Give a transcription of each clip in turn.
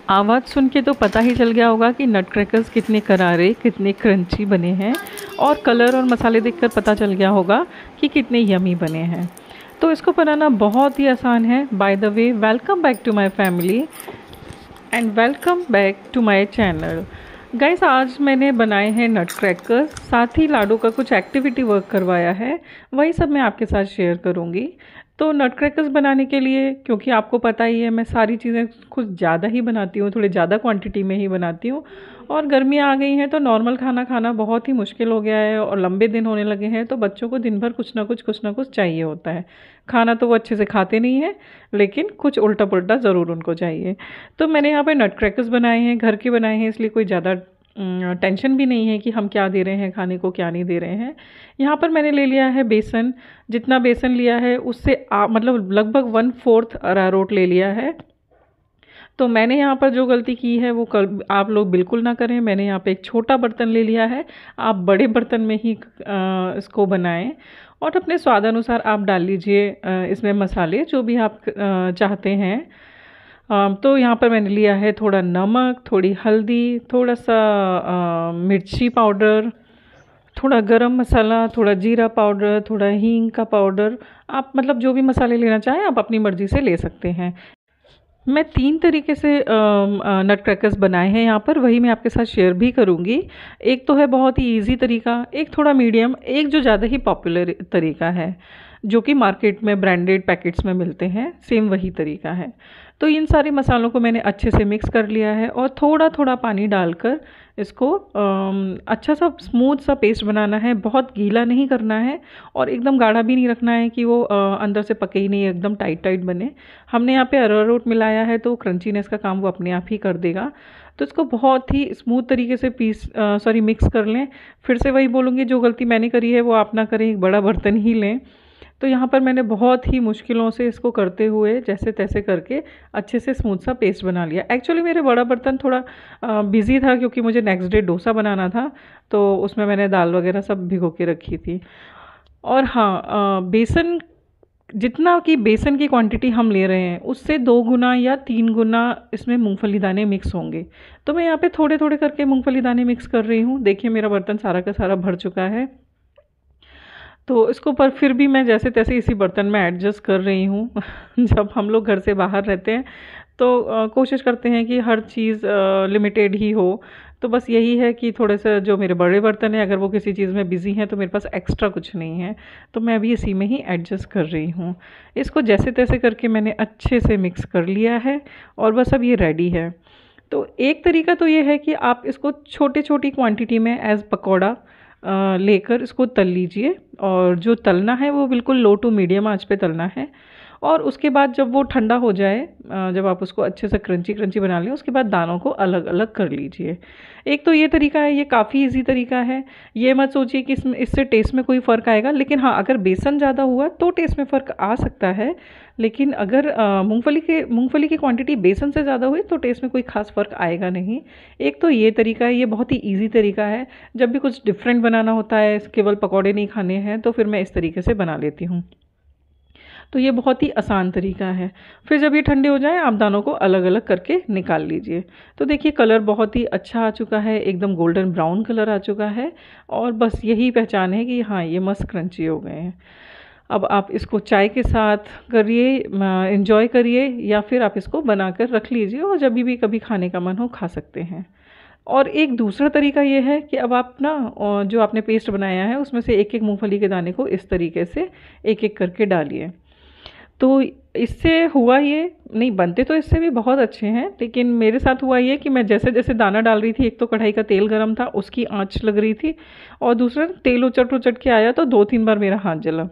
आवाज़ सुन के तो पता ही चल गया होगा कि नट क्रैकर्स कितने करारे, कितने क्रंची बने हैं, और कलर और मसाले देखकर पता चल गया होगा कि कितने यमी बने हैं। तो इसको बनाना बहुत ही आसान है। By the way, welcome back to my family and welcome back to my channel. Guys, आज मैंने बनाए हैं नट क्रैकर्स, साथ ही लाडू का कुछ एक्टिविटी वर्क करवाया है, वही सब मैं आपके साथ शेयर करूंगी। तो नट क्रैकर्स बनाने के लिए, क्योंकि आपको पता ही है मैं सारी चीज़ें कुछ ज़्यादा ही बनाती हूँ, थोड़ी ज़्यादा क्वांटिटी में ही बनाती हूँ, और गर्मियाँ आ गई हैं तो नॉर्मल खाना खाना बहुत ही मुश्किल हो गया है और लंबे दिन होने लगे हैं, तो बच्चों को दिन भर कुछ ना कुछ चाहिए होता है। खाना तो वो अच्छे से खाते नहीं हैं, लेकिन कुछ उल्टा पुल्टा ज़रूर उनको चाहिए। तो मैंने यहाँ पे नट क्रैकर्स बनाए हैं, घर के बनाए हैं, इसलिए कोई ज़्यादा टेंशन भी नहीं है कि हम क्या दे रहे हैं खाने को, क्या नहीं दे रहे हैं। यहाँ पर मैंने ले लिया है बेसन। जितना बेसन लिया है उससे मतलब लगभग 1/4 अरारोट ले लिया है। तो मैंने यहाँ पर जो गलती की है वो आप लोग बिल्कुल ना करें। मैंने यहाँ पे एक छोटा बर्तन ले लिया है, आप बड़े बर्तन में ही इसको बनाएं, और अपने स्वाद अनुसार आप डाल लीजिए इसमें मसाले जो भी आप चाहते हैं। तो यहाँ पर मैंने लिया है थोड़ा नमक, थोड़ी हल्दी, थोड़ा सा मिर्ची पाउडर, थोड़ा गरम मसाला, थोड़ा जीरा पाउडर, थोड़ा हींग का पाउडर। आप मतलब जो भी मसाले लेना चाहें आप अपनी मर्ज़ी से ले सकते हैं। मैं 3 तरीके से नट क्रैकर्स बनाए हैं यहाँ पर, वही मैं आपके साथ शेयर भी करूँगी। एक तो है बहुत ही इजी तरीका, एक थोड़ा मीडियम, एक जो ज़्यादा ही पॉपुलर तरीका है, जो कि मार्केट में ब्रांडेड पैकेट्स में मिलते हैं, सेम वही तरीका है। तो इन सारे मसालों को मैंने अच्छे से मिक्स कर लिया है और थोड़ा थोड़ा पानी डालकर इसको अच्छा सा स्मूथ सा पेस्ट बनाना है। बहुत गीला नहीं करना है और एकदम गाढ़ा भी नहीं रखना है कि वो अंदर से पके ही नहीं, एकदम टाइट टाइट बने। हमने यहाँ पे अरारोट मिलाया है तो क्रंचीनेस का काम वो अपने आप ही कर देगा। तो इसको बहुत ही स्मूथ तरीके से मिक्स कर लें। फिर से वही बोलूँगी, जो गलती मैंने करी है वो आप ना करें, एक बड़ा बर्तन ही लें। तो यहाँ पर मैंने बहुत ही मुश्किलों से इसको करते हुए जैसे तैसे करके अच्छे से स्मूथ सा पेस्ट बना लिया। एक्चुअली मेरे बड़ा बर्तन थोड़ा बिजी था, क्योंकि मुझे नेक्स्ट डे डोसा बनाना था, तो उसमें मैंने दाल वगैरह सब भिगो के रखी थी। और हाँ, बेसन, जितना कि बेसन की क्वांटिटी हम ले रहे हैं उससे 2 गुना या 3 गुना इसमें मूंगफली दाने मिक्स होंगे। तो मैं यहाँ पे थोड़े थोड़े करके मूंगफली दाने मिक्स कर रही हूँ। देखिए मेरा बर्तन सारा का सारा भर चुका है। तो इसको पर फिर भी मैं जैसे तैसे इसी बर्तन में एडजस्ट कर रही हूँ। जब हम लोग घर से बाहर रहते हैं तो कोशिश करते हैं कि हर चीज़ लिमिटेड ही हो। तो बस यही है कि थोड़े से जो मेरे बड़े बर्तन हैं, अगर वो किसी चीज़ में बिज़ी हैं तो मेरे पास एक्स्ट्रा कुछ नहीं है, तो मैं अभी इसी में ही एडजस्ट कर रही हूँ। इसको जैसे तैसे करके मैंने अच्छे से मिक्स कर लिया है और बस अब ये रेडी है। तो एक तरीका तो ये है कि आप इसको छोटी छोटी क्वांटिटी में एज़ पकौड़ा लेकर इसको तल लीजिए, और जो तलना है वो बिल्कुल लो टू मीडियम आंच पे तलना है। और उसके बाद जब वो ठंडा हो जाए, जब आप उसको अच्छे से क्रंची क्रंची बना लें, उसके बाद दानों को अलग अलग कर लीजिए। एक तो ये तरीका है, ये काफ़ी इजी तरीका है। ये मत सोचिए कि इससे टेस्ट में कोई फ़र्क आएगा, लेकिन हाँ, अगर बेसन ज़्यादा हुआ तो टेस्ट में फ़र्क आ सकता है। लेकिन अगर मूंगफली की क्वांटिटी बेसन से ज़्यादा हुई तो टेस्ट में कोई खास फ़र्क आएगा नहीं। एक तो ये तरीका है, ये बहुत ही ईजी तरीका है। जब भी कुछ डिफरेंट बनाना होता है, केवल पकौड़े नहीं खाने हैं, तो फिर मैं इस तरीके से बना लेती हूँ। तो ये बहुत ही आसान तरीका है। फिर जब ये ठंडे हो जाएं, आप दानों को अलग अलग करके निकाल लीजिए। तो देखिए कलर बहुत ही अच्छा आ चुका है, एकदम गोल्डन ब्राउन कलर आ चुका है, और बस यही पहचान है कि हाँ, ये मस्त क्रंची हो गए हैं। अब आप इसको चाय के साथ करिए, एंजॉय करिए, या फिर आप इसको बना कर रख लीजिए और जब भी कभी खाने का मन हो खा सकते हैं। और एक दूसरा तरीका ये है कि अब आप ना जो आपने पेस्ट बनाया है उसमें से एक एक मूंगफली के दाने को इस तरीके से एक एक करके डालिए। तो इससे हुआ ये, नहीं बनते तो इससे भी बहुत अच्छे हैं, लेकिन मेरे साथ हुआ ये कि मैं जैसे जैसे दाना डाल रही थी, एक तो कढ़ाई का तेल गर्म था, उसकी आंच लग रही थी, और दूसरा तेल उचट उचट के आया तो 2-3 बार मेरा हाथ जला।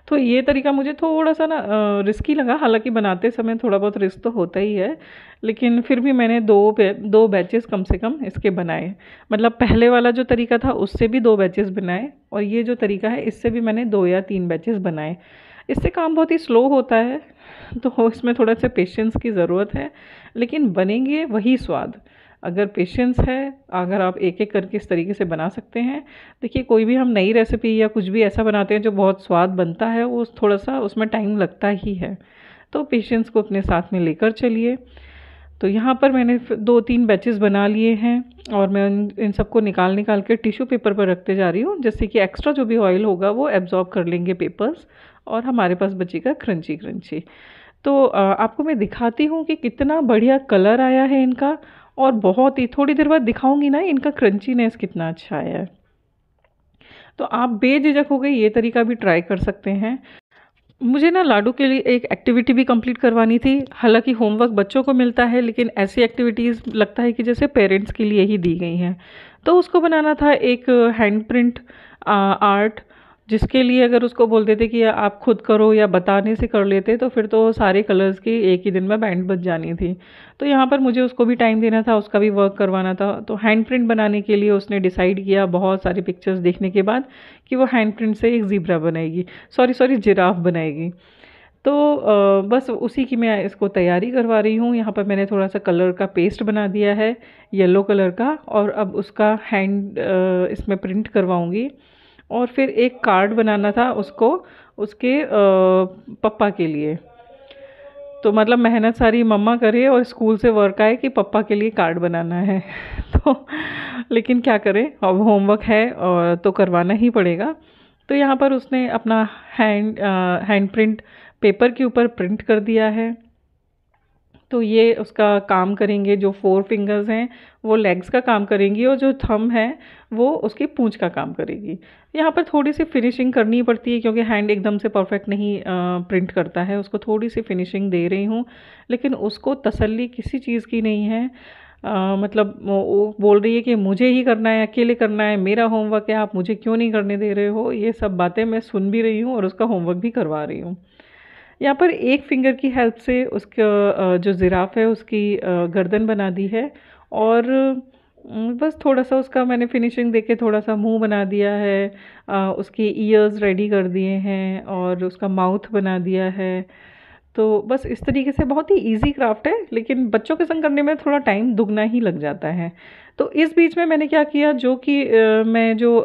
तो ये तरीका मुझे थोड़ा सा ना रिस्की लगा। हालांकि बनाते समय थोड़ा बहुत रिस्क तो होता ही है, लेकिन फिर भी मैंने दो बैचेस कम से कम इसके बनाए। मतलब पहले वाला जो तरीका था उससे भी 2 बैचेस बनाए, और ये जो तरीका है इससे भी मैंने 2 या 3 बैचेस बनाए। इससे काम बहुत ही स्लो होता है, तो इसमें थोड़ा सा पेशेंस की ज़रूरत है, लेकिन बनेंगे वही स्वाद। अगर पेशेंस है, अगर आप एक एक करके इस तरीके से बना सकते हैं। देखिए कोई भी हम नई रेसिपी या कुछ भी ऐसा बनाते हैं जो बहुत स्वाद बनता है, वो थोड़ा सा उसमें टाइम लगता ही है। तो पेशेंस को अपने साथ में लेकर चलिए। तो यहाँ पर मैंने 2-3 बैचेस बना लिए हैं और मैं इन सबको निकाल निकाल के टिश्यू पेपर पर रखते जा रही हूँ, जिससे कि एक्स्ट्रा जो भी ऑयल होगा वो एब्जॉर्ब कर लेंगे पेपर्स और हमारे पास बचेगा क्रंची क्रंची। तो आपको मैं दिखाती हूँ कि कितना बढ़िया कलर आया है इनका, और बहुत ही थोड़ी देर बाद दिखाऊंगी ना इनका क्रंचीनेस कितना अच्छा आया है। तो आप बेझिझक हो गए ये तरीका भी ट्राई कर सकते हैं। मुझे ना लाडू के लिए एक एक्टिविटी भी कंप्लीट करवानी थी। हालांकि होमवर्क बच्चों को मिलता है, लेकिन ऐसी एक्टिविटीज़ लगता है कि जैसे पेरेंट्स के लिए ही दी गई हैं। तो उसको बनाना था एक हैंड प्रिंट आर्ट, जिसके लिए अगर उसको बोल देते कि आप खुद करो या बताने से कर लेते, तो फिर तो सारे कलर्स की एक ही दिन में बैंड बज जानी थी। तो यहाँ पर मुझे उसको भी टाइम देना था, उसका भी वर्क करवाना था। तो हैंड प्रिंट बनाने के लिए उसने डिसाइड किया बहुत सारी पिक्चर्स देखने के बाद कि वो हैंड प्रिंट से एक ज़ीब्रा बनाएगी, सॉरी जिराफ बनाएगी। तो बस उसी की मैं इसको तैयारी करवा रही हूँ। यहाँ पर मैंने थोड़ा सा कलर का पेस्ट बना दिया है येलो कलर का, और अब उसका हैंड इसमें प्रिंट करवाऊँगी। और फिर एक कार्ड बनाना था उसको, उसके पप्पा के लिए। तो मतलब मेहनत सारी मम्मा करे और स्कूल से वर्क आए कि पापा के लिए कार्ड बनाना है। तो लेकिन क्या करें, अब होमवर्क है और तो करवाना ही पड़ेगा। तो यहाँ पर उसने अपना हैंड प्रिंट पेपर के ऊपर प्रिंट कर दिया है। तो ये उसका काम करेंगे, जो 4 फिंगर्स हैं वो लेग्स का काम करेंगी, और जो थंब है वो उसकी पूंछ का काम करेगी। यहाँ पर थोड़ी सी फिनिशिंग करनी पड़ती है क्योंकि हैंड एकदम से परफेक्ट नहीं प्रिंट करता है, उसको थोड़ी सी फिनिशिंग दे रही हूँ। लेकिन उसको तसल्ली किसी चीज़ की नहीं है। मतलब वो बोल रही है कि मुझे ही करना है, अकेले करना है, मेरा होमवर्क है, आप मुझे क्यों नहीं करने दे रहे हो। ये सब बातें मैं सुन भी रही हूँ और उसका होमवर्क भी करवा रही हूँ। यहाँ पर एक फिंगर की हेल्प से उसका जो जिराफ है उसकी गर्दन बना दी है, और बस थोड़ा सा उसका मैंने फिनिशिंग देके थोड़ा सा मुंह बना दिया है, उसके ईयर्स रेडी कर दिए हैं और उसका माउथ बना दिया है। तो बस इस तरीके से बहुत ही इजी क्राफ्ट है, लेकिन बच्चों के संग करने में थोड़ा टाइम दुगना ही लग जाता है। तो इस बीच में मैंने क्या किया, जो कि मैं जो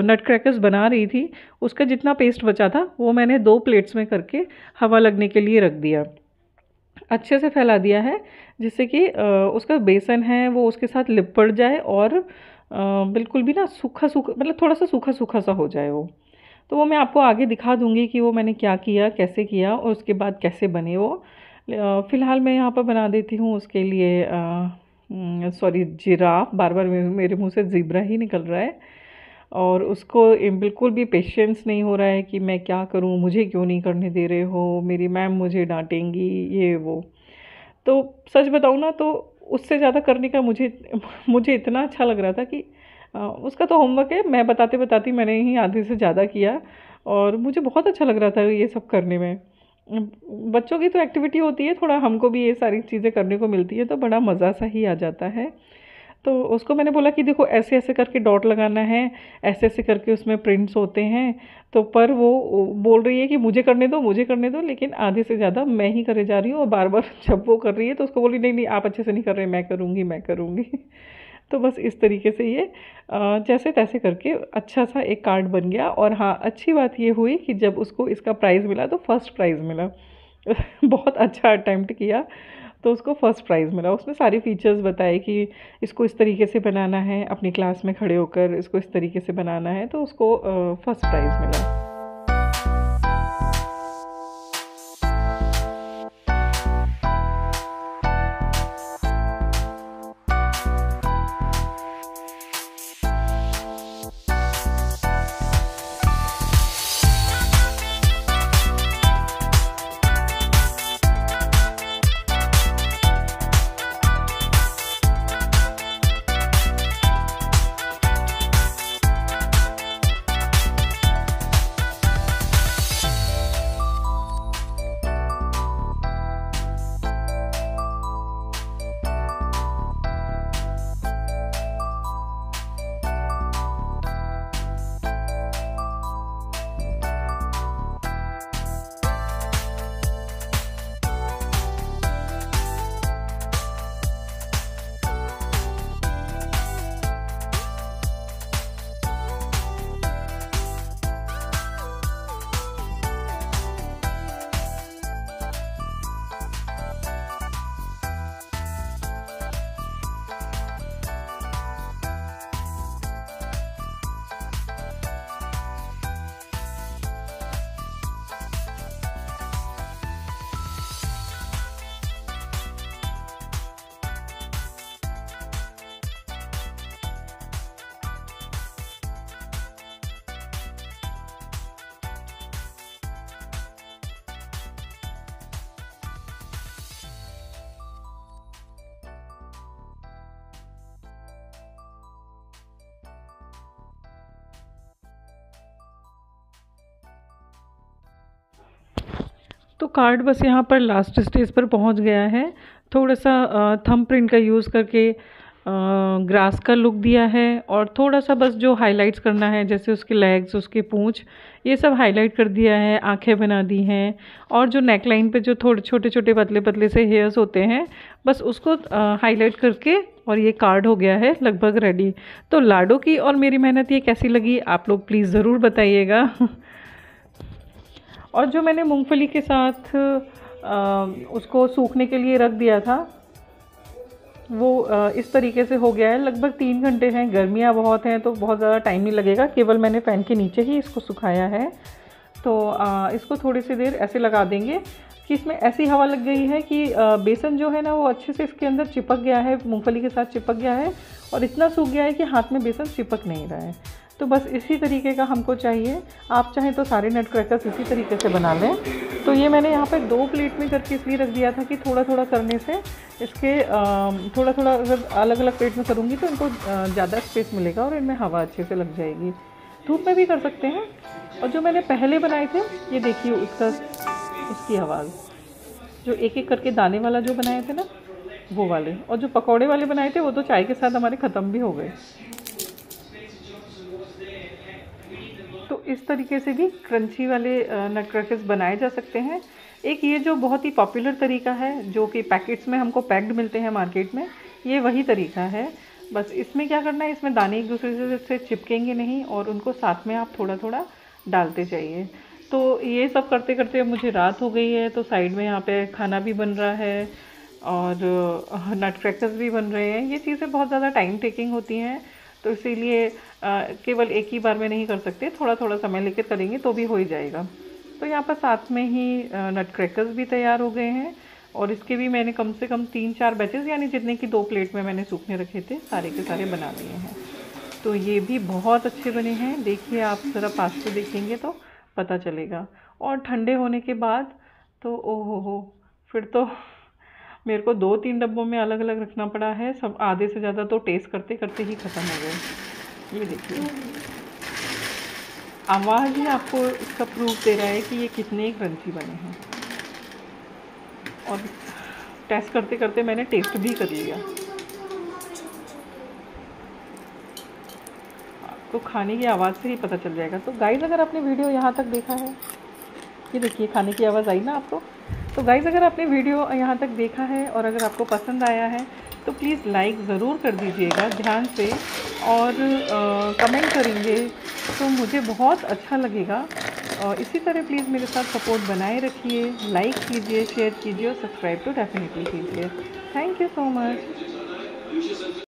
नट क्रैकर्स बना रही थी उसका जितना पेस्ट बचा था वो मैंने 2 प्लेट्स में करके हवा लगने के लिए रख दिया, अच्छे से फैला दिया है, जिससे कि उसका बेसन है वो उसके साथ लिपट जाए और बिल्कुल भी ना सूखा सूखा, मतलब थोड़ा सा सूखा सूखा सा हो जाए वो। तो वो मैं आपको आगे दिखा दूंगी कि वो मैंने क्या किया, कैसे किया और उसके बाद कैसे बने वो। फ़िलहाल मैं यहाँ पर बना देती हूँ उसके लिए सॉरी जिराफ, बार बार मेरे मुंह से ज़ीब्रा ही निकल रहा है। और उसको बिल्कुल भी पेशेंस नहीं हो रहा है कि मैं क्या करूँ, मुझे क्यों नहीं करने दे रहे हो, मेरी मैम मुझे डांटेंगी, ये वो। तो सच बताऊँ ना तो उससे ज़्यादा करने का मुझे इतना अच्छा लग रहा था कि उसका तो होमवर्क है, मैं बताते बताती मैंने ही आधे से ज़्यादा किया, और मुझे बहुत अच्छा लग रहा था ये सब करने में। बच्चों की तो एक्टिविटी होती है, थोड़ा हमको भी ये सारी चीज़ें करने को मिलती है तो बड़ा मज़ा सा ही आ जाता है। तो उसको मैंने बोला कि देखो ऐसे ऐसे करके डॉट लगाना है, ऐसे ऐसे करके उसमें प्रिंट्स होते हैं। तो पर वो बोल रही है कि मुझे करने दो मुझे करने दो, लेकिन आधे से ज़्यादा मैं ही करे जा रही हूँ, और बार बार जब वो कर रही है तो उसको बोली नहीं नहीं आप अच्छे से नहीं कर रहे, मैं करूँगी मैं करूँगी। तो बस इस तरीके से ये जैसे तैसे करके अच्छा सा एक कार्ड बन गया। और हाँ, अच्छी बात ये हुई कि जब उसको इसका प्राइज़ मिला तो फर्स्ट प्राइज़ मिला। बहुत अच्छा अटेम्प्ट किया तो उसको फर्स्ट प्राइज़ मिला। उसने सारी फीचर्स बताए कि इसको इस तरीके से बनाना है, अपनी क्लास में खड़े होकर इसको इस तरीके से बनाना है, तो उसको फर्स्ट प्राइज़ मिला। तो कार्ड बस यहाँ पर लास्ट स्टेज पर पहुँच गया है। थोड़ा सा थंब प्रिंट का यूज़ करके ग्रास का लुक दिया है, और थोड़ा सा बस जो हाइलाइट्स करना है, जैसे उसके लेग्स, उसकी पूंछ, ये सब हाईलाइट कर दिया है, आंखें बना दी हैं, और जो नेक लाइन पे जो थोड़े छोटे छोटे पतले पतले से हेयर्स होते हैं, बस उसको हाईलाइट करके, और ये कार्ड हो गया है लगभग रेडी। तो लाडो की और मेरी मेहनत ये कैसी लगी आप लोग प्लीज़ ज़रूर बताइएगा। और जो मैंने मूंगफली के साथ उसको सूखने के लिए रख दिया था, वो इस तरीके से हो गया है। लगभग 3 घंटे हैं, गर्मियाँ बहुत हैं तो बहुत ज़्यादा टाइम नहीं लगेगा, केवल मैंने फ़ैन के नीचे ही इसको सुखाया है। तो इसको थोड़ी सी देर ऐसे लगा देंगे कि इसमें ऐसी हवा लग गई है कि बेसन जो है ना वो अच्छे से इसके अंदर चिपक गया है, मूंगफली के साथ चिपक गया है, और इतना सूख गया है कि हाथ में बेसन चिपक नहीं रहा है। तो बस इसी तरीके का हमको चाहिए। आप चाहें तो सारे नट क्रैकर्स इसी तरीके से बना लें। तो ये मैंने यहाँ पे 2 प्लेट में करके इसलिए रख दिया था कि थोड़ा थोड़ा करने से इसके थोड़ा थोड़ा अगर अलग अलग प्लेट में करूँगी तो इनको ज़्यादा स्पेस मिलेगा और इनमें हवा अच्छे से लग जाएगी। धूप में भी कर सकते हैं। और जो मैंने पहले बनाए थे, ये देखिए उसकी आवाज़, जो एक एक करके दाने वाला जो बनाए थे ना वो वाले, और जो पकौड़े वाले बनाए थे वो तो चाय के साथ हमारे ख़त्म भी हो गए। तो इस तरीके से भी क्रंची वाले नट क्रैकर्स बनाए जा सकते हैं। एक ये जो बहुत ही पॉपुलर तरीका है, जो कि पैकेट्स में हमको पैक्ड मिलते हैं मार्केट में, ये वही तरीका है। बस इसमें क्या करना है, इसमें दाने एक दूसरे से चिपकेंगे नहीं, और उनको साथ में आप थोड़ा थोड़ा डालते जाइए। तो ये सब करते करते अब मुझे रात हो गई है, तो साइड में यहाँ पे खाना भी बन रहा है और नट क्रैकर्स भी बन रहे हैं। ये चीज़ें बहुत ज़्यादा टाइम टेकिंग होती हैं, तो इसीलिए केवल एक ही बार में नहीं कर सकते, थोड़ा थोड़ा समय लेकर करेंगे तो भी हो ही जाएगा। तो यहाँ पर साथ में ही नट क्रैकर्स भी तैयार हो गए हैं, और इसके भी मैंने कम से कम 3-4 बैचेस, यानी जितने की 2 प्लेट में मैंने सूखने रखे थे, सारे के सारे बना लिए हैं। तो ये भी बहुत अच्छे बने हैं। देखिए आप ज़रा पास से देखेंगे तो पता चलेगा। और ठंडे होने के बाद तो ओहो हो, फिर तो मेरे को 2-3 डब्बों में अलग अलग रखना पड़ा है। सब आधे से ज़्यादा तो टेस्ट करते करते ही ख़त्म हो गए। ये देखिए, आवाज़ ही आपको इसका प्रूफ दे रहा है कि ये कितने क्रंची बने हैं। और टेस्ट करते करते मैंने टेस्ट भी कर लिया। आपको खाने की आवाज़ से ही पता चल जाएगा। तो गाइस, अगर आपने वीडियो यहाँ तक देखा है, ये देखिए खाने की आवाज़ आई ना आपको। तो गाइस, अगर आपने वीडियो यहाँ तक देखा है और अगर आपको पसंद आया है तो प्लीज़ लाइक ज़रूर कर दीजिएगा ध्यान से, और कमेंट करेंगे तो मुझे बहुत अच्छा लगेगा। इसी तरह प्लीज़ मेरे साथ सपोर्ट बनाए रखिए, लाइक कीजिए, शेयर कीजिए और सब्सक्राइब तो डेफिनेटली कीजिए। Thank you so much.